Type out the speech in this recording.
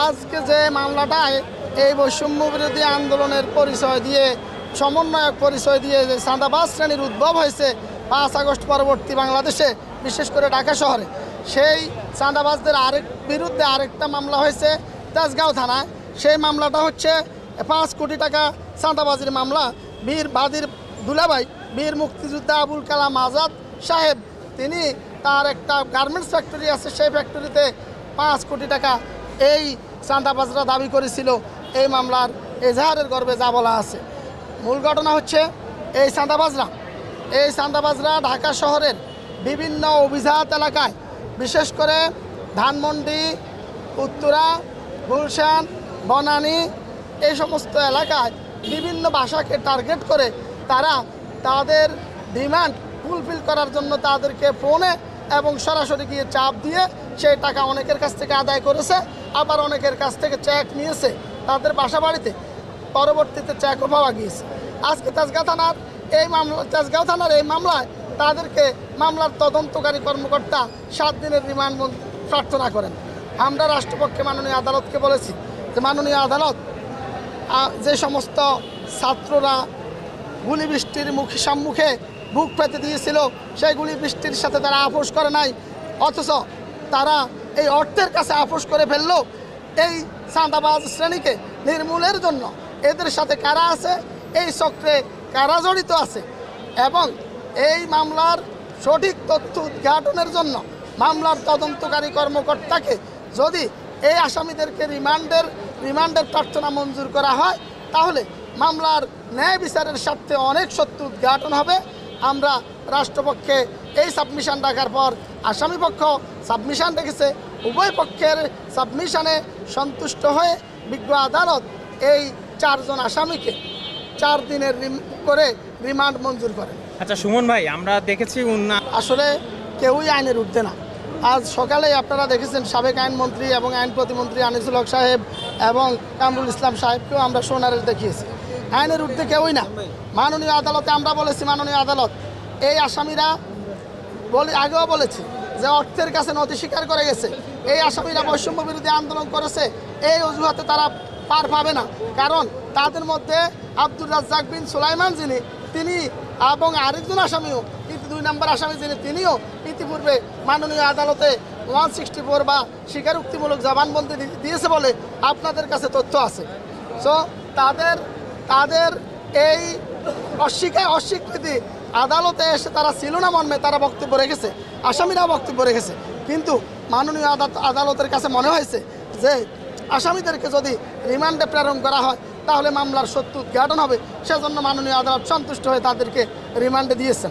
আজকে যে মামলাটায় এই বৈষম্য বিরোধী আন্দোলনের পরিচয় দিয়ে সমন্বয়ক পরিচয় দিয়ে যে চাঁদাবাজ শ্রেণীর উদ্ভব হয়েছে 5 আগস্ট পরবর্তী বাংলাদেশে, বিশেষ করে ঢাকা শহরে, সেই চাঁদাবাজদের বিরুদ্ধে আরেকটা মামলা হয়েছে তেজগাঁও থানায়। সেই মামলাটা হচ্ছে 5 কোটি টাকা চাঁদাবাজির মামলা। বীর বাদীর দুলাভাই বীর মুক্তিযোদ্ধা আবুল কালাম আজাদ সাহেব, তিনি তার একটা গার্মেন্টস ফ্যাক্টরি আছে, সেই ফ্যাক্টরিতে 5 কোটি টাকা এই চাঁদাবাজরা দাবি করেছিল। এই মামলার এজাহারের গর্বে যা বলা আছে, মূল ঘটনা হচ্ছে এই চাঁদাবাজরা ঢাকা শহরের বিভিন্ন অভিজাত এলাকায়, বিশেষ করে ধানমন্ডি, উত্তরা, গুলশান, বনানী, এই সমস্ত এলাকায় বিভিন্ন বাসাকে টার্গেট করে তারা তাদের ডিমান্ড ফুলফিল করার জন্য তাদেরকে ফোনে এবং সরাসরি গিয়ে চাপ দিয়ে সেই টাকা অনেকের কাছ থেকে আদায় করেছে, আবার অনেকের কাছ থেকে চেক নিয়েছে তাদের বাসা বাড়িতে। পরবর্তীতে চেকও পাওয়া গিয়েছে। আজকে তেজগাঁও থানার এই মামলায় তাদেরকে মামলার তদন্তকারী কর্মকর্তা 7 দিনের রিমান্ড প্রার্থনা করেন। আমরা রাষ্ট্রপক্ষে মাননীয় আদালতকে বলেছি যে মাননীয় আদালত, যে সমস্ত ছাত্ররা গুলি বৃষ্টির সম্মুখে বুক পেতে দিয়েছিল, সেই গুলি বৃষ্টির সাথে তারা আপোষ করে নাই, অথচ তারা এই অর্থের কাছে আপোষ করে ফেলল। এই চাঁদাবাজ শ্রেণীকে নির্মূলের জন্য এদের সাথে কারা আছে, এই চক্রে কারা জড়িত আছে, এবং এই মামলার সঠিক তথ্য উদ্ঘাটনের জন্য মামলার তদন্তকারী কর্মকর্তাকে যদি এই আসামিদেরকে রিমান্ডের প্রার্থনা মঞ্জুর করা হয়, তাহলে মামলার ন্যায় বিচারের স্বার্থে অনেক সত্য উদ্ঘাটন হবে। আমরা রাষ্ট্রপক্ষে এই সাবমিশন রাখার পর আসামিপক্ষ সাবমিশন রেখেছে, উভয় পক্ষের সাবমিশনে সন্তুষ্ট হয়ে বিজ্ঞ আদালত এই 4 জন আসামিকে 4 দিনের করে রিমান্ড মঞ্জুর করে। আচ্ছা সুমন ভাই, আমরা দেখেছি আসলে কেউই আইনের ঊর্ধ্বে না। আজ সকালে আপনারা দেখেছেন সাবেক আইনমন্ত্রী এবং আইন প্রতিমন্ত্রী আনিসুল হক সাহেব এবং কামরুল ইসলাম সাহেবকেও আমরা সোনারের দেখিয়েছি। আইনের ঊর্ধ্বে কেউই না। মাননীয় আদালতে আমরা বলেছি, মাননীয় আদালত, এই আসামিরা আগেও বলেছি যে অর্থের কাছে নথি স্বীকার করে গেছে। এই আসামিরা বৈষম্য বিরোধী আন্দোলন করেছে, এই অজুহাতে তারা পার পাবে না। কারণ তাদের মধ্যে আব্দুর রাজ্জাক বিন সুলাইমান তিনি এবং আরেকজন আসামিও, 2 নম্বর আসামি তিনিও ইতিপূর্বে মাননীয় আদালতে 164 বা স্বীকারোক্তিমূলক জবানবন্দি দিয়েছে বলে আপনাদের কাছে তথ্য আছে। সো তাদের এই অস্বীকৃতি আদালতে এসে তারা ছিল না মর্মে তারা বক্তব্য রেখেছে, আসামিরাও বক্তব্য রেখেছে। কিন্তু মাননীয় আদালতের কাছে মনে হয়েছে যে আসামিদেরকে যদি রিমান্ডে প্রেরণ করা হয় তাহলে মামলার সত্য উদ্ঘাটন হবে। সেজন্য মাননীয় আদালত সন্তুষ্ট হয়ে তাদেরকে রিমান্ডে দিয়েছেন।